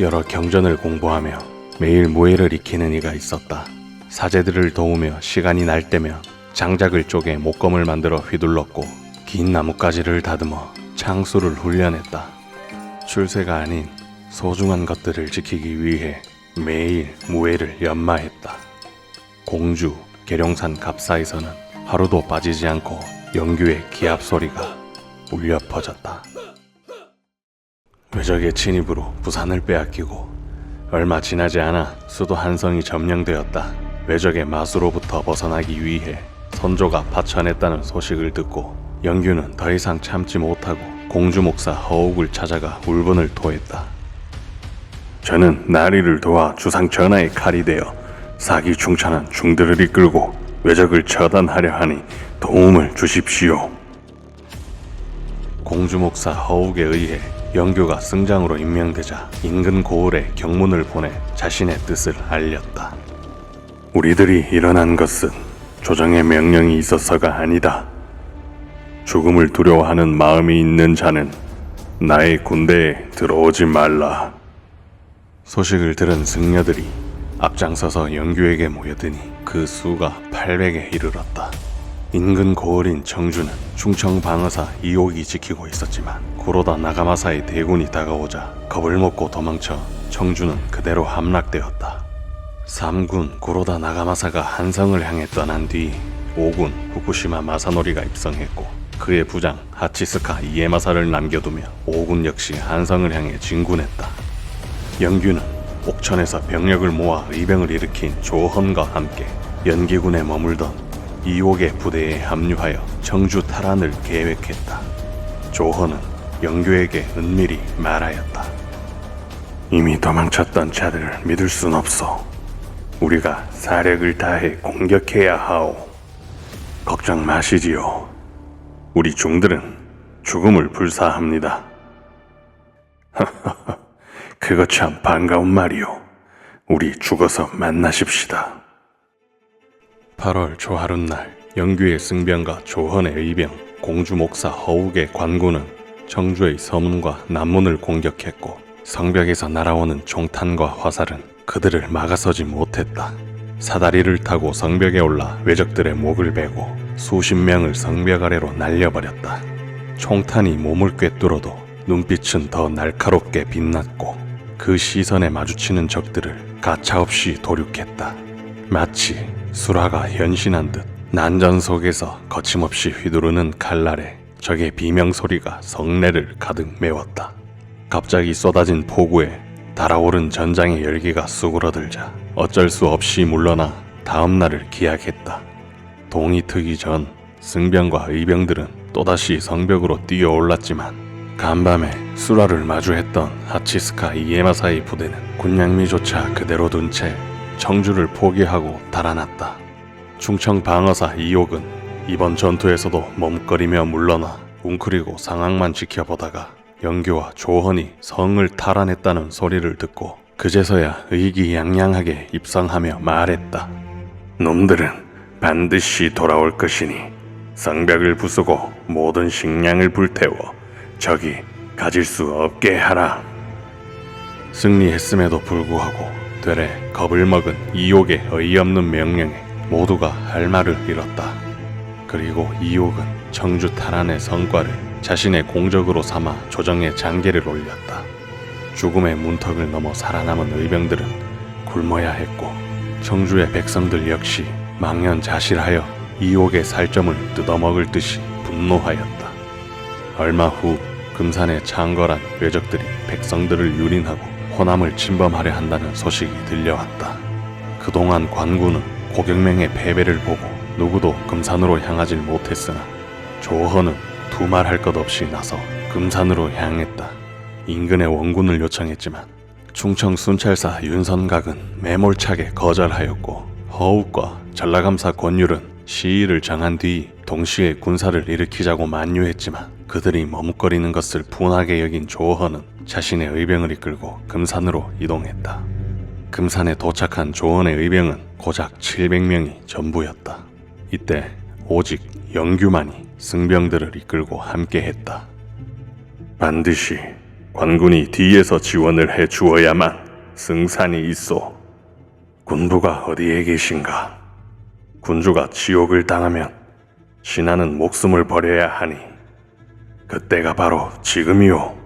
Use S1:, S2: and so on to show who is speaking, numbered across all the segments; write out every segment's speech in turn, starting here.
S1: 여러 경전을 공부하며 매일 무예를 익히는 이가 있었다. 사제들을 도우며 시간이 날 때면 장작을 쪼개 목검을 만들어 휘둘렀고 긴 나뭇가지를 다듬어 창수를 훈련했다. 출세가 아닌 소중한 것들을 지키기 위해 매일 무예를 연마했다. 공주, 계룡산 갑사에서는 하루도 빠지지 않고 영규의 기합 소리가 울려 퍼졌다. 외적의 진입으로 부산을 빼앗기고 얼마 지나지 않아 수도 한성이 점령되었다. 외적의 마수로부터 벗어나기 위해 선조가 파천했다는 소식을 듣고 영규는 더 이상 참지 못하고 공주 목사 허욱을 찾아가 울분을 토했다. 저는 나리를 도와 주상 전하의 칼이 되어 사기충천한 중들을 이끌고 외적을 처단하려 하니 도움을 주십시오. 공주 목사 허욱에 의해 영규가 승장으로 임명되자 인근 고을에 경문을 보내 자신의 뜻을 알렸다. 우리들이 일어난 것은 조정의 명령이 있어서가 아니다. 죽음을 두려워하는 마음이 있는 자는 나의 군대에 들어오지 말라. 소식을 들은 승려들이 앞장서서 영규에게 모여드니 그 수가 800에 이르렀다. 인근 고을인 청주는 충청 방어사 이옥이 지키고 있었지만 구로다 나가마사의 대군이 다가오자 겁을 먹고 도망쳐 청주는 그대로 함락되었다. 3군 구로다 나가마사가 한성을 향해 떠난 뒤 5군 후쿠시마 마사노리가 입성했고 그의 부장 하치스카 이에마사를 남겨두며 5군 역시 한성을 향해 진군했다. 영규는 옥천에서 병력을 모아 의병을 일으킨 조헌과 함께 연기군에 머물던 이옥의 부대에 합류하여 청주 탈환을 계획했다. 조헌은 영규에게 은밀히 말하였다. 이미 도망쳤던 자들을 믿을 순 없어. 우리가 사력을 다해 공격해야 하오. 걱정 마시지요. 우리 중들은 죽음을 불사합니다. 그거 참 반가운 말이오. 우리 죽어서 만나십시다. 8월 초하룻날 영규의 승병과 조헌의 의병, 공주 목사 허욱의 관군은 청주의 서문과 남문을 공격했고 성벽에서 날아오는 총탄과 화살은 그들을 막아서지 못했다. 사다리를 타고 성벽에 올라 외적들의 목을 베고 수십 명을 성벽 아래로 날려버렸다. 총탄이 몸을 꿰뚫어도 눈빛은 더 날카롭게 빛났고 그 시선에 마주치는 적들을 가차없이 도륙했다. 마치 수라가 현신한 듯 난전 속에서 거침없이 휘두르는 칼날에 적의 비명소리가 성내를 가득 메웠다. 갑자기 쏟아진 폭우에 달아오른 전장의 열기가 수그러들자 어쩔 수 없이 물러나 다음 날을 기약했다. 동이 트기 전 승병과 의병들은 또다시 성벽으로 뛰어올랐지만 간밤에 수라를 마주했던 하치스카 이에마사의 부대는 군량미조차 그대로 둔 채 청주를 포기하고 달아났다. 충청 방어사 이옥은 이번 전투에서도 머뭇거리며 물러나 웅크리고 상황만 지켜보다가 영규와 조헌이 성을 탈환했다는 소리를 듣고 그제서야 의기양양하게 입성하며 말했다. 놈들은 반드시 돌아올 것이니 성벽을 부수고 모든 식량을 불태워 적이 가질 수 없게 하라. 승리했음에도 불구하고 되레 겁을 먹은 이옥의 어이없는 명령에 모두가 할 말을 잃었다. 그리고 이옥은 청주 탈환의 성과를 자신의 공적으로 삼아 조정의 장계를 올렸다. 죽음의 문턱을 넘어 살아남은 의병들은 굶어야 했고 청주의 백성들 역시 망연자실하여 이옥의 살점을 뜯어먹을 듯이 분노하였다. 얼마 후 금산에 창궐한 외적들이 백성들을 유린하고 호남을 침범하려 한다는 소식이 들려왔다. 그동안 관군은 고경명의 패배를 보고 누구도 금산으로 향하질 못했으나 조헌은 두말할 것 없이 나서 금산으로 향했다. 인근의 원군을 요청했지만 충청 순찰사 윤선각은 매몰차게 거절하였고 허욱과 전라감사 권율은 시위를 정한 뒤 동시에 군사를 일으키자고 만류했지만 그들이 머뭇거리는 것을 분하게 여긴 조헌은 자신의 의병을 이끌고 금산으로 이동했다. 금산에 도착한 조헌의 의병은 고작 700명이 전부였다. 이때 오직 영규만이 승병들을 이끌고 함께했다. 반드시 관군이 뒤에서 지원을 해 주어야만 승산이 있어. 군부가 어디에 계신가? 군주가 지옥을 당하면 신하는 목숨을 버려야 하니 그때가 바로 지금이오.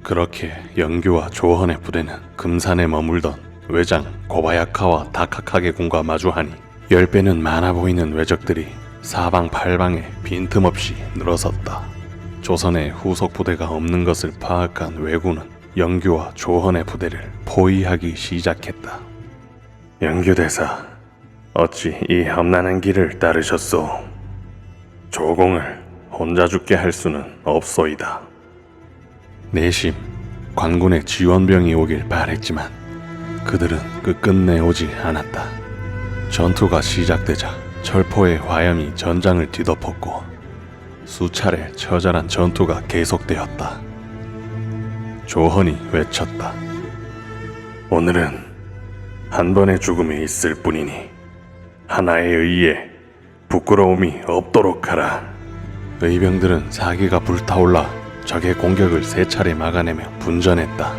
S1: 그렇게 영규와 조헌의 부대는 금산에 머물던 외장 고바야카와 다카카게 군과 마주하니 10배는 많아 보이는 왜적들이 사방팔방에 빈틈없이 늘어섰다. 조선의 후속 부대가 없는 것을 파악한 왜군은 영규와 조헌의 부대를 포위하기 시작했다. 영규 대사, 어찌 이 험난한 길을 따르셨소? 조공을 혼자 죽게 할 수는 없소이다. 내심 관군의 지원병이 오길 바랬지만 그들은 끝끝내 오지 않았다. 전투가 시작되자 철포의 화염이 전장을 뒤덮었고 수차례 처절한 전투가 계속되었다. 조헌이 외쳤다. 오늘은 한 번의 죽음이 있을 뿐이니 하나에 의해 부끄러움이 없도록 하라. 의병들은 사기가 불타올라 적의 공격을 3차례 막아내며 분전했다.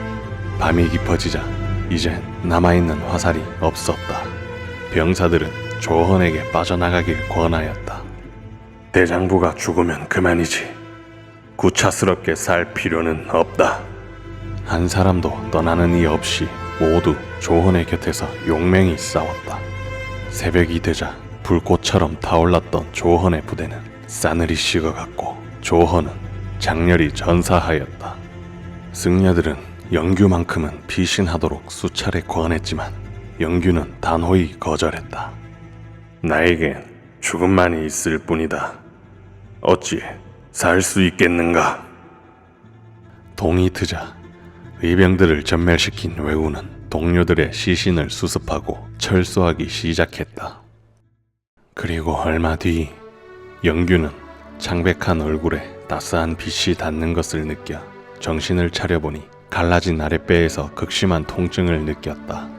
S1: 밤이 깊어지자 이젠 남아있는 화살이 없었다. 병사들은 조헌에게 빠져나가길 권하였다. 대장부가 죽으면 그만이지. 구차스럽게 살 필요는 없다. 한 사람도 떠나는 이 없이 모두 조헌의 곁에서 용맹히 싸웠다. 새벽이 되자 불꽃처럼 타올랐던 조헌의 부대는 싸늘히 식어갔고 조헌은 장렬히 전사하였다. 승려들은 영규만큼은 피신하도록 수차례 권했지만 영규는 단호히 거절했다. 나에겐 죽음만이 있을 뿐이다. 어찌 살 수 있겠는가? 동이 트자 의병들을 전멸시킨 왜군은 동료들의 시신을 수습하고 철수하기 시작했다. 그리고 얼마 뒤 영규는 창백한 얼굴에 따스한 빛이 닿는 것을 느껴 정신을 차려보니 갈라진 아랫배에서 극심한 통증을 느꼈다.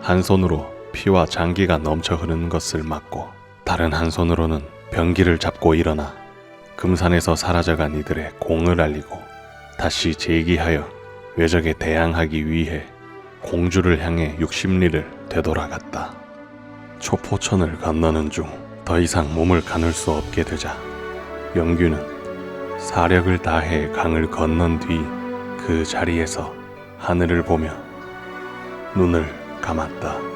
S1: 한 손으로 피와 장기가 넘쳐 흐르는 것을 막고 다른 한 손으로는 병기를 잡고 일어나 금산에서 사라져간 이들의 공을 알리고 다시 재기하여 외적에 대항하기 위해 공주를 향해 60리를 되돌아갔다. 초포천을 건너는 중 더 이상 몸을 가눌 수 없게 되자 영규는 사력을 다해 강을 건넌 뒤 그 자리에서 하늘을 보며 눈을 감았다.